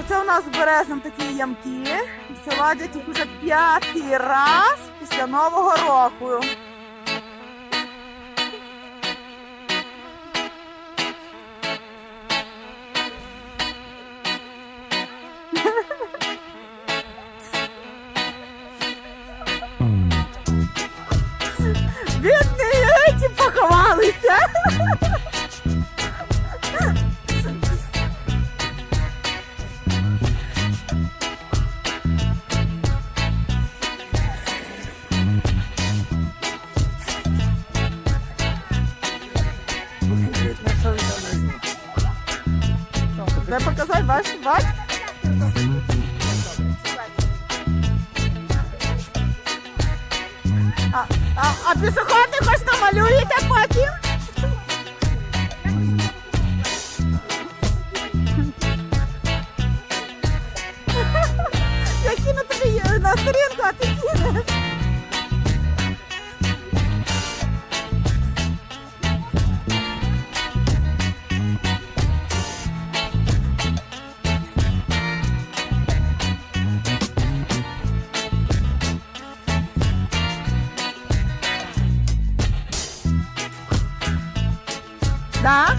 Це у нас з березом такі ямки. Садять їх уже 5-й раз після Нового року. Бідні ті поховалися. Дай показати, бач? А пішоходи хоч намалюєте потім? Я кину тобі на сторінку, а ти кинеш. Да?